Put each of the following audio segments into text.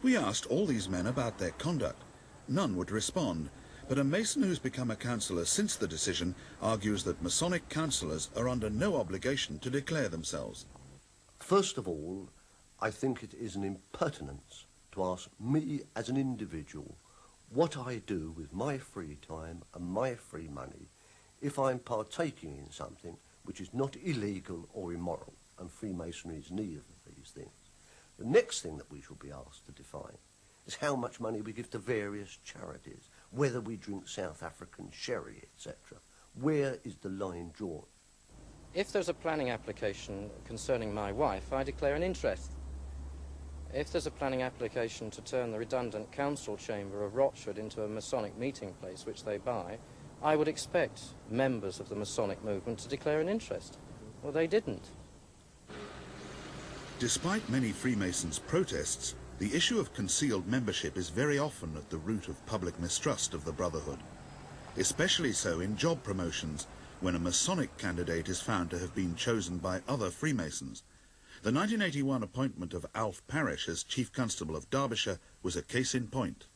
We asked all these men about their conduct. None would respond, but a Mason who's become a councillor since the decision argues that Masonic councillors are under no obligation to declare themselves. First of all, I think it is an impertinence to ask me as an individual what I do with my free time and my free money if I'm partaking in something which is not illegal or immoral, and Freemasonry is neither of these things. The next thing that we shall be asked to define is how much money we give to various charities, whether we drink South African sherry, etc. Where is the line drawn? If there's a planning application concerning my wife, I declare an interest. If there's a planning application to turn the redundant council chamber of Rochford into a Masonic meeting place which they buy, I would expect members of the Masonic movement to declare an interest. Well, they didn't. Despite many Freemasons' protests, the issue of concealed membership is very often at the root of public mistrust of the Brotherhood, especially so in job promotions, when a Masonic candidate is found to have been chosen by other Freemasons. The 1981 appointment of Alf Parish as Chief Constable of Derbyshire was a case in point.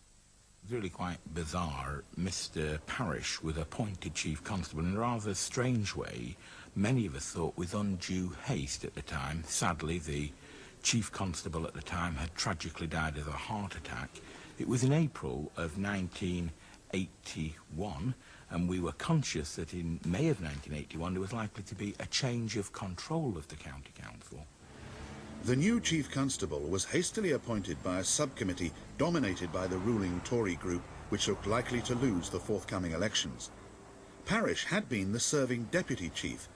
Really quite bizarre. Mr. Parish was appointed Chief Constable in a rather strange way. Many of us thought with undue haste at the time. Sadly, the Chief Constable at the time had tragically died of a heart attack. It was in April of 1981, and we were conscious that in May of 1981 there was likely to be a change of control of the County Council. The new Chief Constable was hastily appointed by a subcommittee dominated by the ruling Tory group, which looked likely to lose the forthcoming elections. Parish had been the serving Deputy Chief.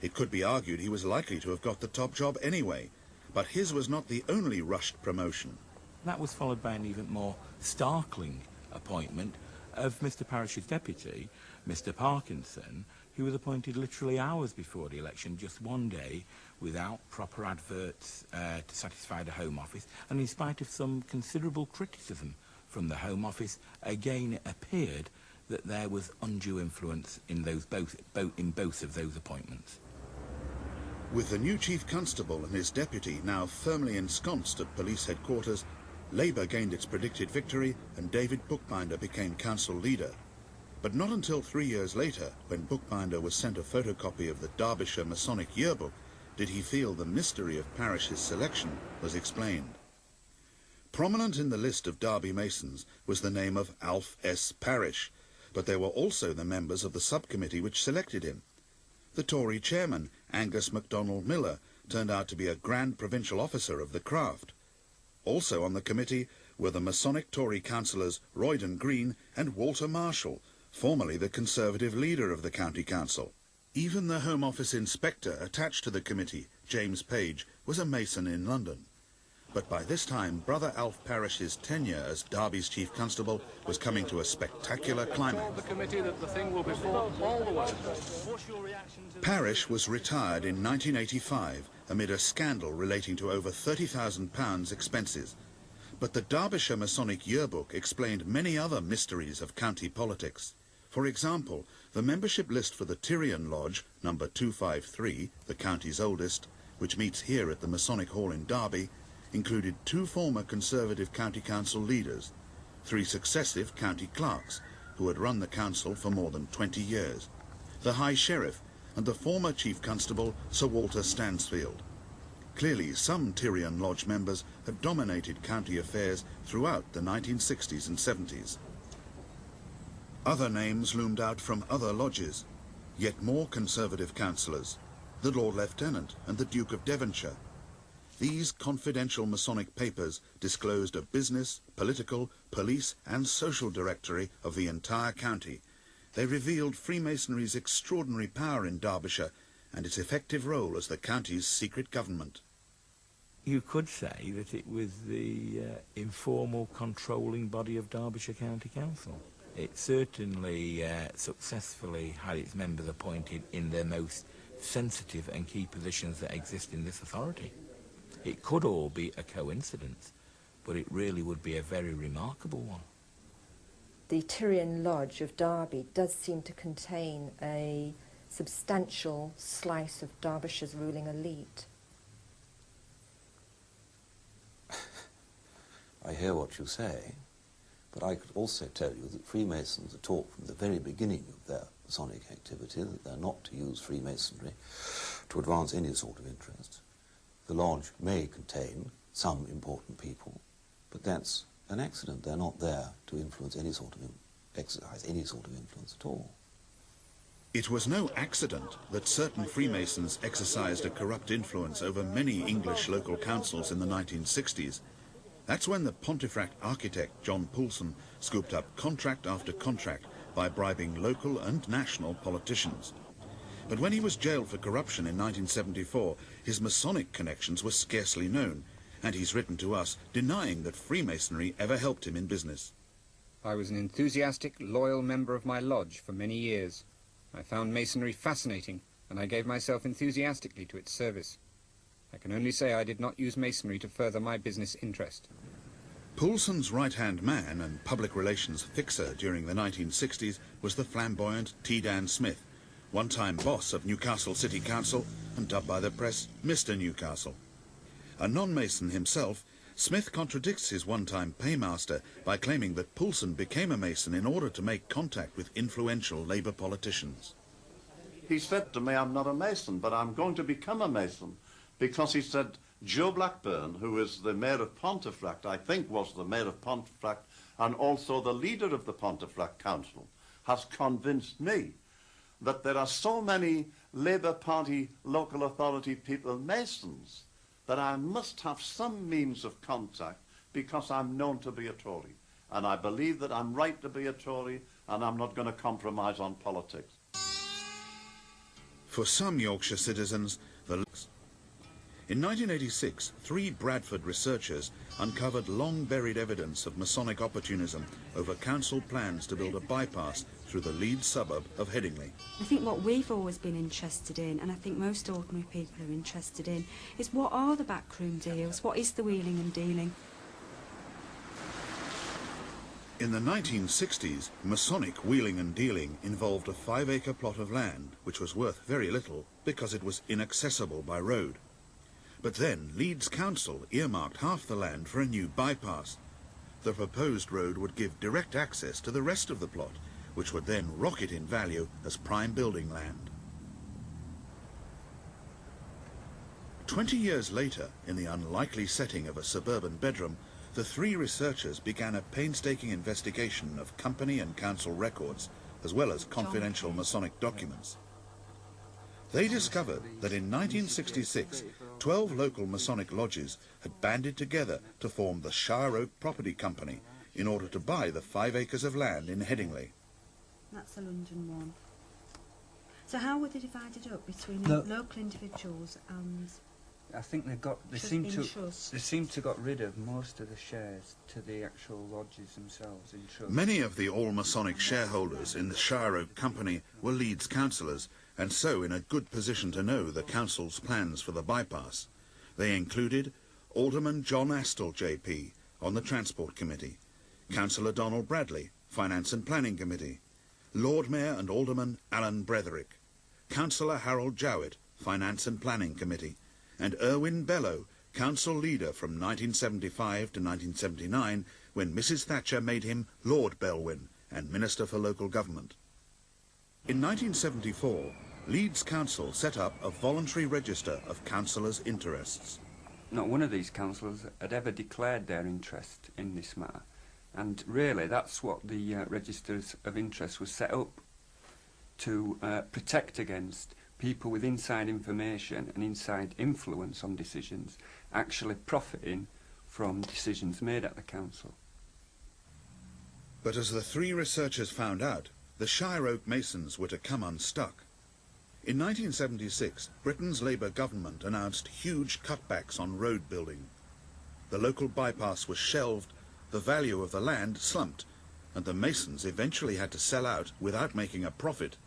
It could be argued he was likely to have got the top job anyway, but his was not the only rushed promotion. That was followed by an even more startling appointment of Mr. Parish's deputy, Mr. Parkinson, who was appointed literally hours before the election, just one day, without proper adverts to satisfy the Home Office, and in spite of some considerable criticism from the Home Office, again it appeared that there was undue influence in both of those appointments. With the new Chief Constable and his deputy now firmly ensconced at police headquarters, Labour gained its predicted victory and David Bookbinder became council leader. But not until 3 years later, when Bookbinder was sent a photocopy of the Derbyshire Masonic Yearbook, did he feel the mystery of Parish's selection was explained. Prominent in the list of Derby Masons was the name of Alf S. Parish, but there were also the members of the subcommittee which selected him. The Tory chairman, Angus MacDonald Miller, turned out to be a grand provincial officer of the craft. Also on the committee were the Masonic Tory councillors Royden Green and Walter Marshall, formerly the Conservative leader of the County Council. Even the Home Office inspector attached to the committee, James Page, was a Mason in London. But by this time, Brother Alf Parish's tenure as Derby's Chief Constable was coming to a spectacular climax. Parish was retired in 1985 amid a scandal relating to over £30,000 expenses. But the Derbyshire Masonic Yearbook explained many other mysteries of county politics. For example, the membership list for the Tyrian Lodge, number 253, the county's oldest, which meets here at the Masonic Hall in Derby, included 2 former Conservative County Council leaders, 3 successive county clerks who had run the council for more than 20 years, the High Sheriff and the former Chief Constable Sir Walter Stansfield. Clearly some Tyrian Lodge members had dominated county affairs throughout the 1960s and 70s. Other names loomed out from other lodges, yet more Conservative councillors, the Lord Lieutenant and the Duke of Devonshire. These confidential Masonic papers disclosed a business, political, police and social directory of the entire county. They revealed Freemasonry's extraordinary power in Derbyshire and its effective role as the county's secret government. You could say that it was the informal controlling body of Derbyshire County Council. It certainly successfully had its members appointed in their most sensitive and key positions that exist in this authority. It could all be a coincidence, but it really would be a very remarkable one. The Tyrian Lodge of Derby does seem to contain a substantial slice of Derbyshire's ruling elite. I hear what you say, but I could also tell you that Freemasons are taught from the very beginning of their Masonic activity that they're not to use Freemasonry to advance any sort of interest. The lodge may contain some important people, but that's an accident. They're not there to influence any sort of exercise any sort of influence at all. It was no accident that certain Freemasons exercised a corrupt influence over many English local councils in the 1960s. That's when the Pontefract architect John Poulson scooped up contract after contract by bribing local and national politicians. But when he was jailed for corruption in 1974, his Masonic connections were scarcely known, and he's written to us denying that Freemasonry ever helped him in business. I was an enthusiastic, loyal member of my lodge for many years. I found Masonry fascinating, and I gave myself enthusiastically to its service. I can only say I did not use Masonry to further my business interest. Poulson's right-hand man and public relations fixer during the 1960s was the flamboyant T. Dan Smith, one-time boss of Newcastle City Council and dubbed by the press Mr. Newcastle. A non-Mason himself, Smith contradicts his one-time paymaster by claiming that Poulson became a Mason in order to make contact with influential Labour politicians. He said to me, I'm not a Mason, but I'm going to become a Mason, because he said, Joe Blackburn, who is the mayor of Pontefract, I think was the mayor of Pontefract, and also the leader of the Pontefract Council, has convinced me that there are so many Labour Party local authority people Masons that I must have some means of contact because I'm known to be a Tory. And I believe that I'm right to be a Tory, and I'm not going to compromise on politics. For some Yorkshire citizens, in 1986, 3 Bradford researchers uncovered long-buried evidence of Masonic opportunism over council plans to build a bypass through the Leeds suburb of Headingley. I think what we've always been interested in, and I think most ordinary people are interested in, is what are the backroom deals? What is the wheeling and dealing? In the 1960s, Masonic wheeling and dealing involved a 5-acre plot of land, which was worth very little because it was inaccessible by road. But then Leeds Council earmarked half the land for a new bypass. The proposed road would give direct access to the rest of the plot, which would then rocket in value as prime building land. 20 years later, in the unlikely setting of a suburban bedroom, the 3 researchers began a painstaking investigation of company and council records, as well as confidential Masonic documents. They discovered that in 1966, 12 local Masonic lodges had banded together to form the Shire Oak Property Company in order to buy the 5 acres of land in Headingley. That's the London one. So how were they divided up between local individuals and... I think they seem to got rid of most of the shares to the actual lodges themselves in trust. Many of the all-Masonic shareholders in the Shire Oak Company were Leeds councillors, and so in a good position to know the council's plans for the bypass. They included Alderman John Astle, JP, on the Transport Committee, Councillor Donald Bradley, Finance and Planning Committee, Lord Mayor and Alderman Alan Bretherick, Councillor Harold Jowett, Finance and Planning Committee, and Erwin Bellow, council leader from 1975 to 1979, when Mrs. Thatcher made him Lord Belwyn and Minister for Local Government. In 1974, Leeds Council set up a voluntary register of councillors' interests. Not one of these councillors had ever declared their interest in this matter, and really that's what the registers of interest was set up to protect against people with inside information and inside influence on decisions actually profiting from decisions made at the council. But as the 3 researchers found out, the Shire Oak Masons were to come unstuck. In 1976, Britain's Labour government announced huge cutbacks on road building. The local bypass was shelved, the value of the land slumped, and the Masons eventually had to sell out without making a profit